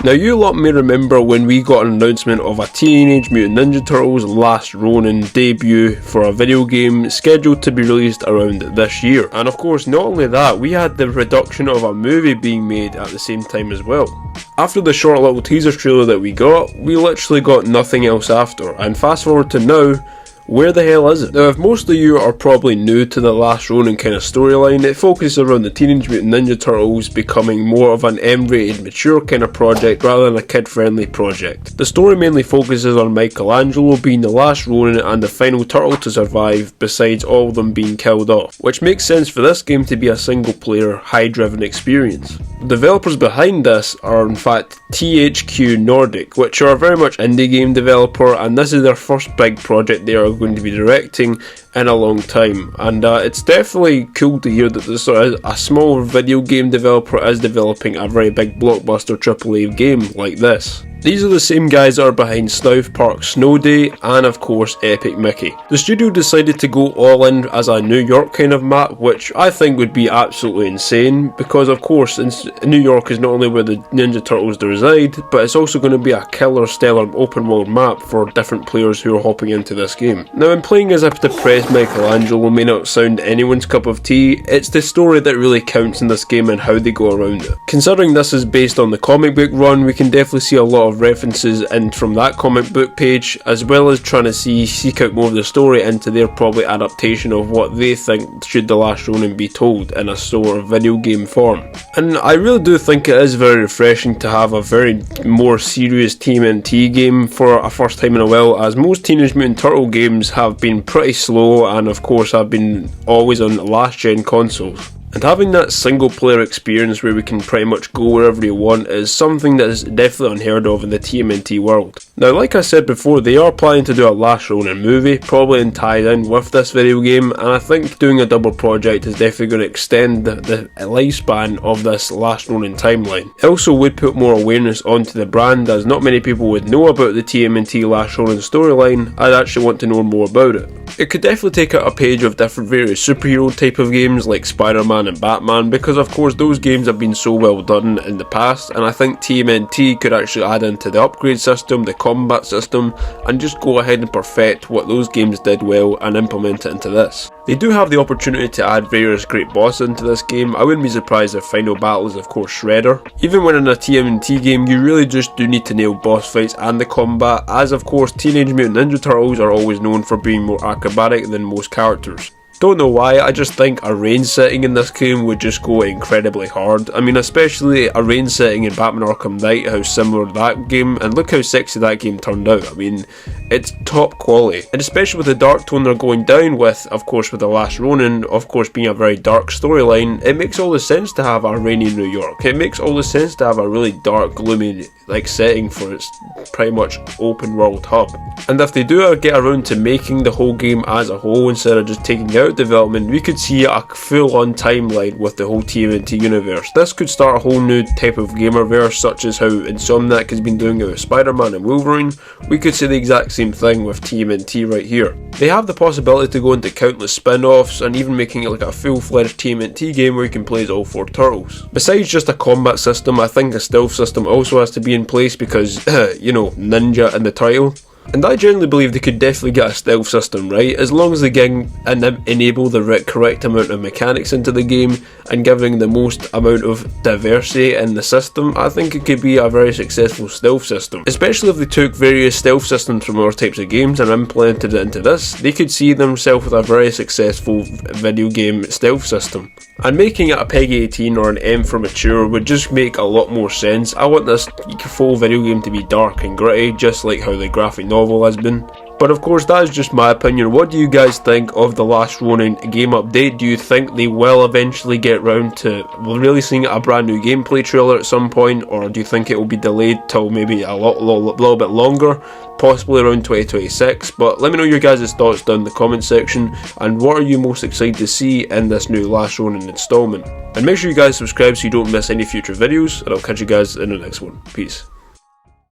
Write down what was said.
Now you lot may remember when we got an announcement of a Teenage Mutant Ninja Turtles Last Ronin debut for a video game scheduled to be released around this year. And of course, not only that, we had the production of a movie being made at the same time as well. After the short little teaser trailer that we literally got nothing else after, and fast forward to now, where the hell is it? Now, if most of you are probably new to the Last Ronin kind of storyline, it focuses around the Teenage Mutant Ninja Turtles becoming more of an M-rated, mature kind of project rather than a kid-friendly project. The story mainly focuses on Michelangelo being the last Ronin and the final turtle to survive, besides all of them being killed off, which makes sense for this game to be a single-player, high-driven experience. The developers behind this are in fact THQ Nordic, which are a very much indie game developer, and this is their first big project they are going to be directing in a long time, and it's definitely cool to hear that a small video game developer is developing a very big blockbuster AAA game like this. These are the same guys that are behind South Park Snow Day and of course Epic Mickey. The studio decided to go all in as a New York kind of map, which I think would be absolutely insane, because of course New York is not only where the Ninja Turtles reside, but it's also going to be a killer stellar open world map for different players who are hopping into this game. Now, in playing as if depressed Michelangelo may not sound anyone's cup of tea, it's the story that really counts in this game and how they go around it. Considering this is based on the comic book run, we can definitely see a lot of references in from that comic book page, as well as trying to seek out more of the story into their probably adaptation of what they think should the Last Ronin be told in a sort of video game form. And I really do think it is very refreshing to have a very more serious TMNT game for a first time in a while, as most Teenage Mutant Turtle games have been pretty slow and of course have been always on last gen consoles. And having that single player experience where we can pretty much go wherever you want is something that is definitely unheard of in the TMNT world. Now, like I said before, they are planning to do a Last Ronin movie, probably tied in with this video game, and I think doing a double project is definitely going to extend the lifespan of this Last Ronin timeline. It also would put more awareness onto the brand, as not many people would know about the TMNT Last Ronin storyline. I'd actually want to know more about it. It could definitely take out a page of different various superhero type of games like Spider-Man and Batman, because of course those games have been so well done in the past, and I think TMNT could actually add into the upgrade system, the combat system, and just go ahead and perfect what those games did well and implement it into this. They do have the opportunity to add various great bosses into this game. I wouldn't be surprised if final battle is of course Shredder. Even when in a TMNT game, you really just do need to nail boss fights and the combat, as of course Teenage Mutant Ninja Turtles are always known for being more acrobatic than most characters. Don't know why, I just think a range setting in this game would just go incredibly hard. I mean, especially a range setting in Batman Arkham Knight, how similar that game, and look how sexy that game turned out. I mean, it's top quality. And especially with the dark tone they're going down with, of course with the Last Ronin, of course being a very dark storyline, it makes all the sense to have a rainy New York. It makes all the sense to have a really dark, gloomy setting for its pretty much open world hub. And if they do get around to making the whole game as a whole instead of just taking out development, we could see a full-on timeline with the whole TMNT universe. This could start a whole new type of gamerverse, such as how Insomniac has been doing it with Spider-Man and Wolverine. We could see the exact same thing with TMNT right here. They have the possibility to go into countless spin-offs and even making it like a full-fledged TMNT game where you can play as all four turtles. Besides just a combat system, I think a stealth system also has to be in place because, you know, ninja in the title. And I generally believe they could definitely get a stealth system right, as long as they can enable the correct amount of mechanics into the game and giving the most amount of diversity in the system. I think it could be a very successful stealth system. Especially if they took various stealth systems from other types of games and implemented it into this, they could see themselves with a very successful video game stealth system. And making it a PEGI 18 or an M for mature would just make a lot more sense. I want this full video game to be dark and gritty, just like how the graphic novel has been. But of course, that is just my opinion. What do you guys think of the Last Ronin game update? Do you think they will eventually get round to releasing a brand new gameplay trailer at some point, or do you think it will be delayed till maybe a little bit longer, possibly around 2026? But let me know your guys' thoughts down in the comment section, and what are you most excited to see in this new Last Ronin installment? And make sure you guys subscribe so you don't miss any future videos, and I'll catch you guys in the next one. Peace.